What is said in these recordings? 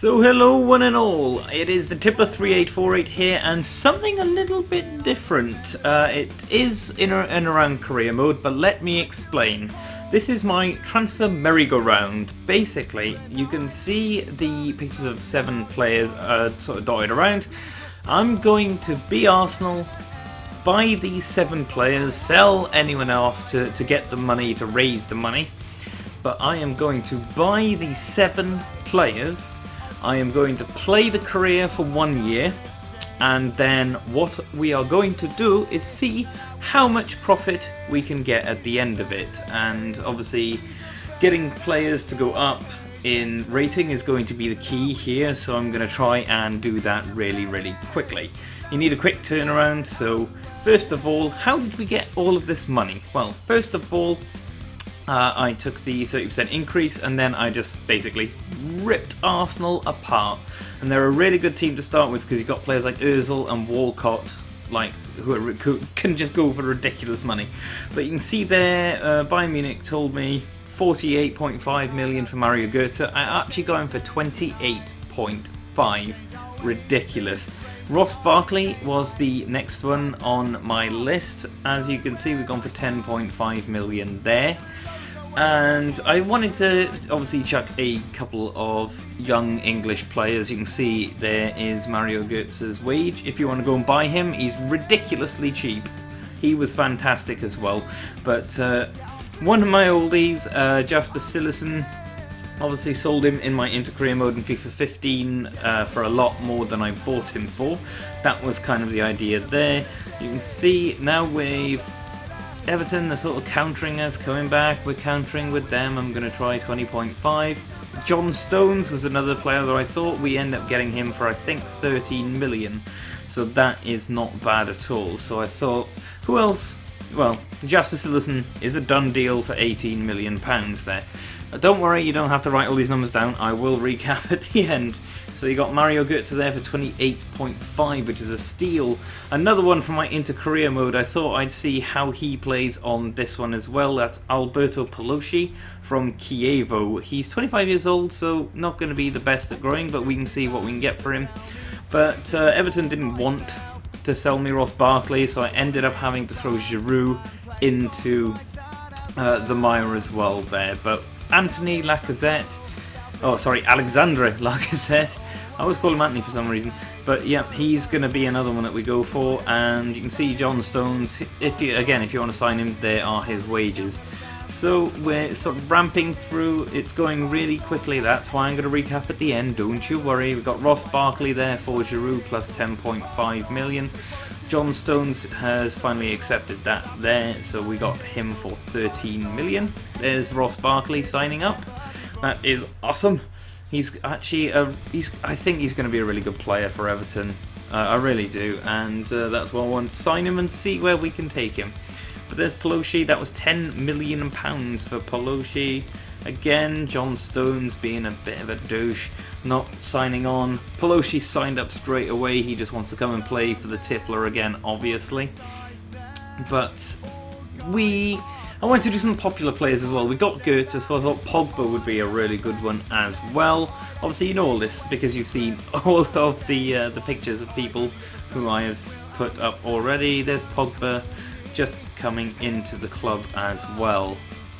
So hello one and all, it is the Tippler3848 here, and something a little bit different. It is in and around career mode, but let me explain. This is my transfer merry-go-round. Basically, you can see the pictures of 7 players sort of dotted around. I'm going to be Arsenal, buy these 7 players, sell anyone off to get the money, to raise the money. But I am going to buy these 7 players. I am going to play the career for 1 year, and then what we are going to do is see how much profit we can get at the end of it. And obviously getting players to go up in rating is going to be the key here, so I'm going to try and do that really quickly. You need a quick turnaround, so first of all, how did we get all of this money? Well, first of all, I took the 30% increase, and then I just basically ripped Arsenal apart. And they're a really good team to start with because you've got players like Ozil and Walcott, who can just go for ridiculous money. But you can see there, Bayern Munich told me 48.5 million for Mario Götze. I actually got him for 28.5. Ridiculous. Ross Barkley was the next one on my list. As you can see, we've gone for 10.5 million there. And I wanted to obviously chuck a couple of young English players. You can see there is Mario Götze's wage. If you want to go and buy him, he's ridiculously cheap. He was fantastic as well. But one of my oldies, Jasper Cillessen, obviously sold him in my inter-career mode in FIFA 15 for a lot more than I bought him for. That was kind of the idea there. You can see now we've Everton, they're sort of countering us, coming back, we're countering with them. I'm going to try 20.5. John Stones was another player that I thought. We end up getting him for I think 13 million. So that is not bad at all. So I thought, who else? Well, Jasper Cillessen is a done deal for 18 million pounds there. Don't worry, you don't have to write all these numbers down. I will recap at the end. So you got Mario Götze there for 28.5, which is a steal. Another one from my inter-career mode. I thought I'd see how he plays on this one as well. That's Alberto Pelosi from Chievo. He's 25 years old, so not going to be the best at growing, but we can see what we can get for him. But Everton didn't want to sell me Ross Barkley, so I ended up having to throw Giroud into the mire as well there. But Alexandre Lacazette. I always call him Anthony for some reason. But yeah, he's going to be another one that we go for. And you can see John Stones, if you want to sign him, there are his wages. So we're sort of ramping through. It's going really quickly. That's why I'm going to recap at the end. Don't you worry. We've got Ross Barkley there for Giroud plus 10.5 million. John Stones has finally accepted that there, so we got him for 13 million. There's Ross Barkley signing up. That is awesome. He's actually, I think he's going to be a really good player for Everton. I really do, and that's why I want to sign him and see where we can take him. But there's Pelosi. That was 10 million pounds for Pelosi. Again, John Stones being a bit of a douche, not signing on. Pelosi signed up straight away. He just wants to come and play for the Tippler again, obviously. But I wanted to do some popular players as well. We got Götze, so I thought Pogba would be a really good one as well. Obviously, you know all this because you've seen all of the pictures of people who I have put up already. There's Pogba just coming into the club as well.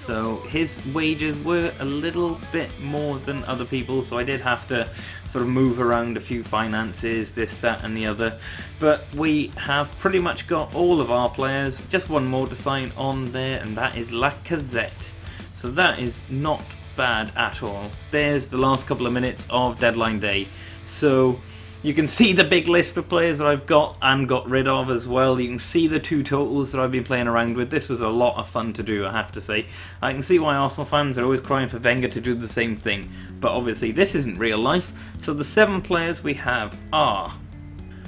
So his wages were a little bit more than other people, so I did have to sort of move around a few finances, this, that and the other. But we have pretty much got all of our players. Just one more to sign on there, and that is Lacazette. So that is not bad at all. There's the last couple of minutes of deadline day. So you can see the big list of players that I've got and got rid of as well. You can see the 2 totals that I've been playing around with. This was a lot of fun to do, I have to say. I can see why Arsenal fans are always crying for Wenger to do the same thing. But obviously this isn't real life. So the 7 players we have are...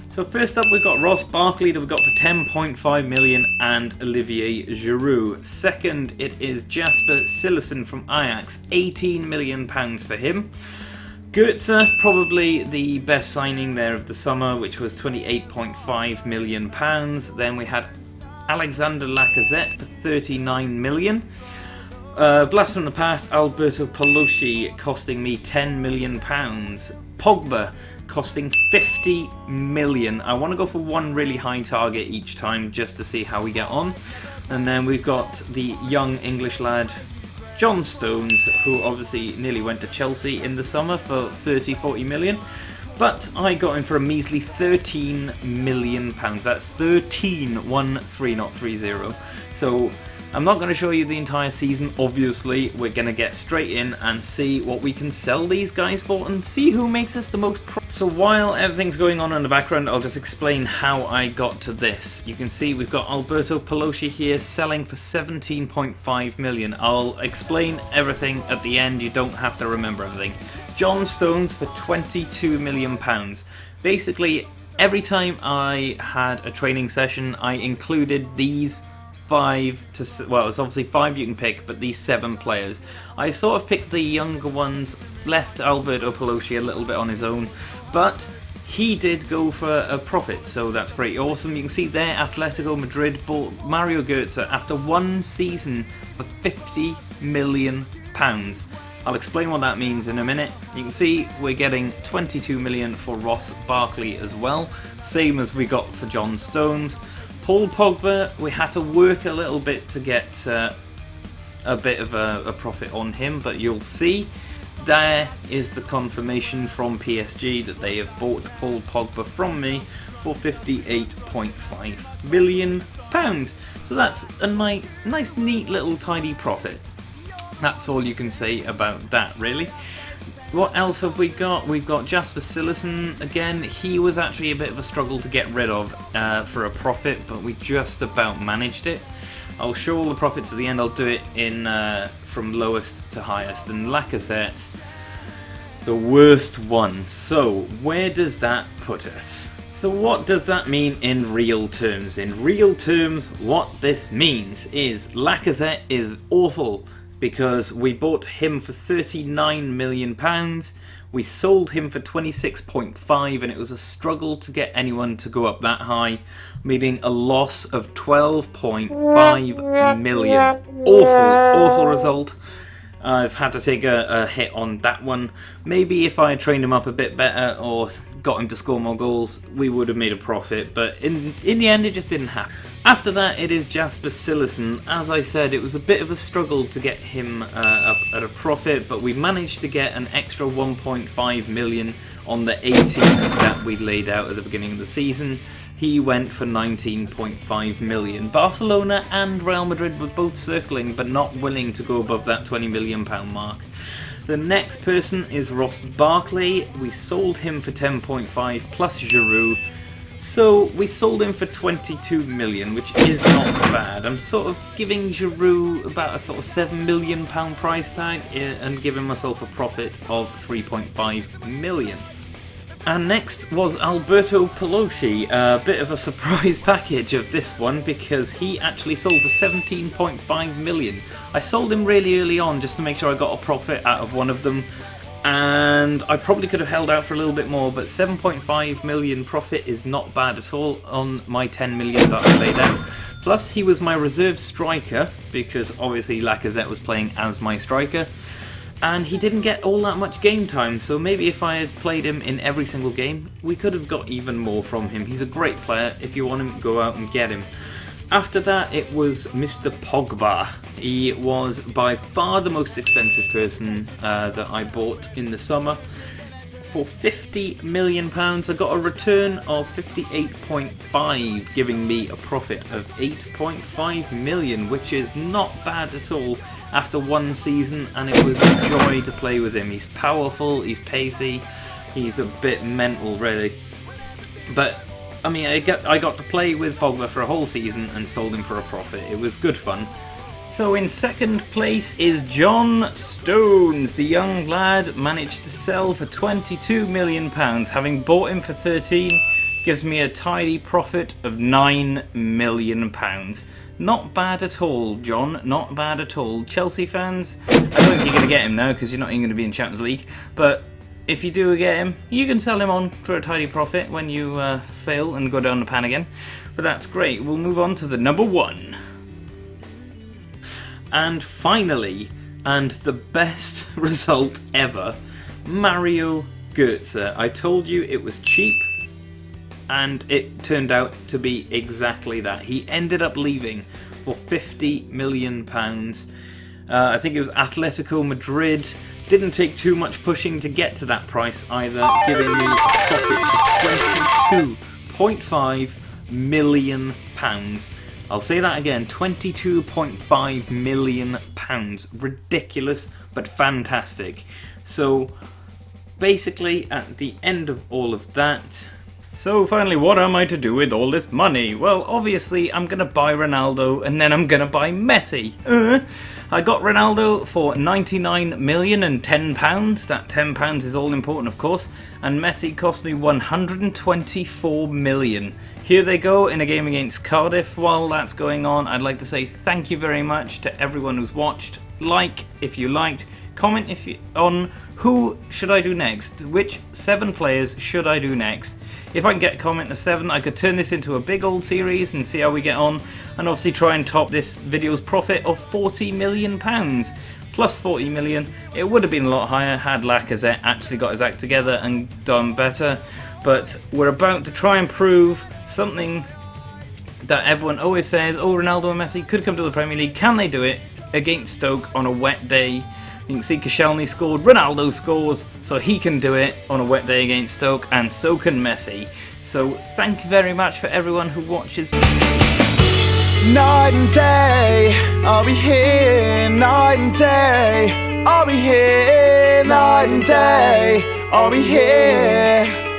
So first up we've got Ross Barkley that we got for 10.5 million and Olivier Giroud. Second it is Jasper Cillessen from Ajax, 18 million pounds for him. Götze, probably the best signing there of the summer, which was 28.5 million pounds. Then we had Alexandre Lacazette for 39 million. Blast from the past, Alberto Pelosi costing me £10 million. Pogba costing 50 million. I want to go for one really high target each time just to see how we get on. And then we've got the young English lad John Stones, who obviously nearly went to Chelsea in the summer for 30-40 million. But I got him for a measly £13 million. That's 13, 1-3, not 3-0. So I'm not going to show you the entire season, obviously. We're going to get straight in and see what we can sell these guys for and see who makes us the most profit. So while everything's going on in the background, I'll just explain how I got to this. You can see we've got Alberto Pelosi here selling for 17.5 million. I'll explain everything at the end, you don't have to remember everything. John Stones for 22 million pounds. Basically, every time I had a training session, I included these 5 to, well, it's obviously 5 you can pick, but these 7 players. I sort of picked the younger ones, left Alberto Pelosi a little bit on his own, but he did go for a profit, so that's pretty awesome. You can see there, Atletico Madrid bought Mario Götze after one season for £50 million. I'll explain what that means in a minute. You can see we're getting 22 million for Ross Barkley as well, same as we got for John Stones. Paul Pogba, we had to work a little bit to get a bit of a profit on him, but you'll see there is the confirmation from PSG that they have bought Paul Pogba from me for £58.5 million. So that's a nice, neat little tidy profit. That's all you can say about that, really. What else have we got? We've got Jasper Cillessen again. He was actually a bit of a struggle to get rid of for a profit, but we just about managed it. I'll show all the profits at the end. I'll do it in from lowest to highest. And Lacazette, the worst one. So where does that put us? So what does that mean in real terms? In real terms, what this means is Lacazette is awful, because we bought him for £39 million, we sold him for 26.5, and it was a struggle to get anyone to go up that high, meaning a loss of 12.5 million. Awful result. I've had to take a hit on that one. Maybe if I had trained him up a bit better or got him to score more goals, we would have made a profit, but in the end it just didn't happen. After that, it is Jasper Cillessen. As I said, it was a bit of a struggle to get him up at a profit, but we managed to get an extra 1.5 million on the 80 that we laid out at the beginning of the season. He went for 19.5 million. Barcelona and Real Madrid were both circling, but not willing to go above that £20 million mark. The next person is Ross Barkley. We sold him for 10.5 plus Giroud. So we sold him for 22 million, which is not bad. I'm sort of giving Giroud about a sort of £7 million price tag and giving myself a profit of 3.5 million. And next was Alberto Pelosi, a bit of a surprise package of this one because he actually sold for 17.5 million. I sold him really early on just to make sure I got a profit out of one of them. And I probably could have held out for a little bit more, but 7.5 million profit is not bad at all on my 10 million that I laid out. Plus, he was my reserve striker, because obviously Lacazette was playing as my striker, and he didn't get all that much game time, so maybe if I had played him in every single game, we could have got even more from him. He's a great player. If you want him, go out and get him. After that, it was Mr. Pogba. He was by far the most expensive person that I bought in the summer. For £50 million, I got a return of 58.5, giving me a profit of 8.5 million, which is not bad at all after one season, and it was a joy to play with him. He's powerful, he's pacey, he's a bit mental, really. But I mean, I got to play with Pogba for a whole season and sold him for a profit. It was good fun. So in second place is John Stones. The young lad managed to sell for £22 million. Having bought him for 13, gives me a tidy profit of £9 million. Not bad at all, John. Not bad at all. Chelsea fans, I don't think you're going to get him now because you're not even going to be in Champions League. But if you do get him, you can sell him on for a tidy profit when you fail and go down the pan again. But that's great. We'll move on to the number one. And finally, and the best result ever, Mario Götze. I told you it was cheap, and it turned out to be exactly that. He ended up leaving for £50 million. I think it was Atletico Madrid. Didn't take too much pushing to get to that price either, giving me a profit of £22.5 million. I'll say that again, £22.5 million. Ridiculous, but fantastic. So basically, at the end of all of that, so finally, what am I to do with all this money? Well, obviously, I'm going to buy Ronaldo, and then I'm going to buy Messi. I got Ronaldo for £99 million and £10. That £10 is all important, of course. And Messi cost me £124 million. Here they go in a game against Cardiff. While that's going on, I'd like to say thank you very much to everyone who's watched. Like if you liked. Comment if you, on who should I do next. Which 7 players should I do next? If I can get a comment of 7, I could turn this into a big old series and see how we get on, and obviously try and top this video's profit of £40 million. Plus 40 million. It would have been a lot higher had Lacazette actually got his act together and done better, but we're about to try and prove something that everyone always says, oh, Ronaldo and Messi could come to the Premier League. Can they do it against Stoke on a wet day? You can see Koscielny scored, Ronaldo scores, so he can do it on a wet day against Stoke, and so can Messi. So thank you very much for everyone who watches. Night and day, I'll be here. Night and day, I'll be here. Night and day, I'll be here.